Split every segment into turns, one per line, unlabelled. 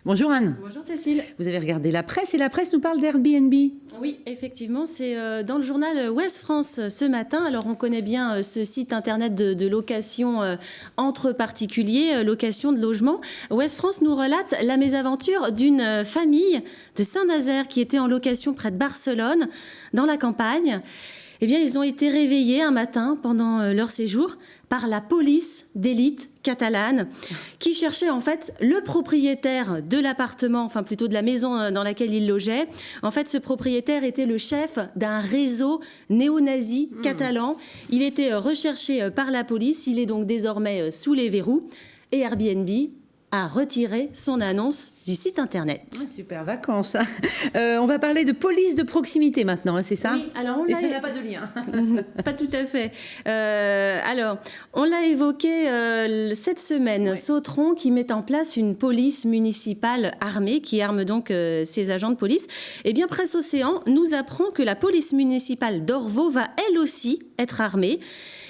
Bonjour Anne.
Bonjour Cécile.
Vous avez regardé la presse et la presse nous parle d'Airbnb.
Oui, effectivement, c'est dans le journal Ouest France ce matin. Alors on connaît bien ce site internet de location entre particuliers, location de logement. Ouest France nous relate la mésaventure d'une famille de Saint-Nazaire qui était en location près de Barcelone, dans la campagne. Eh bien, ils ont été réveillés un matin pendant leur séjour par la police d'élite catalane qui cherchait en fait le propriétaire de l'appartement, enfin plutôt de la maison dans laquelle ils logeaient. En fait, ce propriétaire était le chef d'un réseau néo-nazi catalan. Il était recherché par la police. Il est donc désormais sous les verrous. Et Airbnb a retiré son annonce du site internet.
Ah, super vacances. On va parler de police de proximité maintenant, hein, c'est ça?
Oui, alors
et ça n'a pas de lien.
Pas tout à fait. Alors, on l'a évoqué cette semaine, ouais. Sautron qui met en place une police municipale armée, qui arme donc ses agents de police. Eh bien, Presse Océan nous apprend que la police municipale d'Orvault va elle aussi être armée.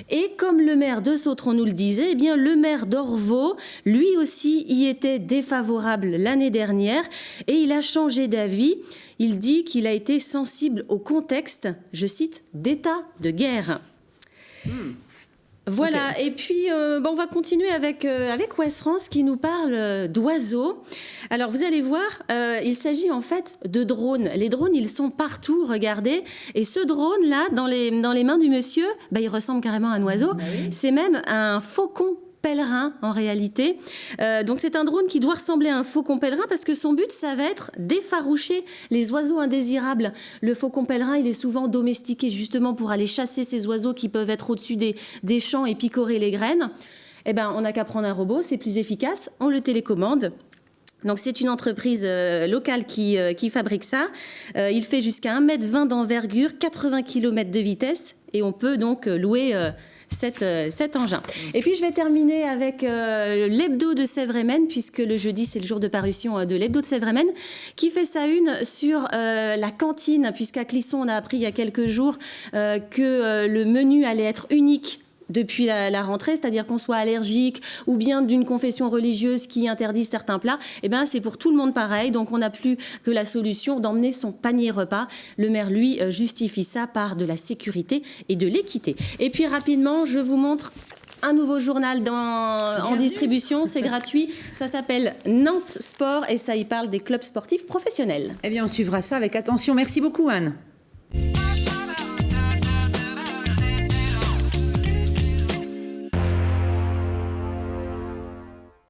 Et comme le maire de Sautron nous le disait, eh bien, le maire d'Orvault, lui aussi, y était défavorable l'année dernière et il a changé d'avis. Il dit qu'il a été sensible au contexte, je cite, d'état de guerre. Voilà, okay. Et puis on va continuer avec Ouest France qui nous parle d'oiseaux. Alors vous allez voir, il s'agit en fait de drones. Les drones, ils sont partout, regardez. Et ce drone-là, dans les mains du monsieur, il ressemble carrément à un oiseau. Oui. C'est même un faucon pèlerin en réalité. Donc c'est un drone qui doit ressembler à un faucon pèlerin parce que son but, ça va être d'effaroucher les oiseaux indésirables. Le faucon pèlerin, il est souvent domestiqué justement pour aller chasser ces oiseaux qui peuvent être au-dessus des champs et picorer les graines. Eh ben, on n'a qu'à prendre un robot, c'est plus efficace, on le télécommande. Donc c'est une entreprise locale qui fabrique ça. Il fait jusqu'à 1,20 m d'envergure, 80 km de vitesse et on peut donc louer cet engin. Et puis je vais terminer avec l'hebdo de Sèvres-et-Maine, puisque le jeudi c'est le jour de parution de l'hebdo de Sèvres-et-Maine, qui fait sa une sur la cantine, puisqu'à Clisson on a appris il y a quelques jours que le menu allait être unique depuis la rentrée, c'est-à-dire qu'on soit allergique ou bien d'une confession religieuse qui interdit certains plats, eh bien c'est pour tout le monde pareil, donc on n'a plus que la solution d'emmener son panier repas. Le maire, lui, justifie ça par de la sécurité et de l'équité. Et puis rapidement, je vous montre un nouveau journal en distribution, c'est gratuit, ça s'appelle Nantes Sport et ça y parle des clubs sportifs professionnels.
Eh bien on suivra ça avec attention, merci beaucoup Anne.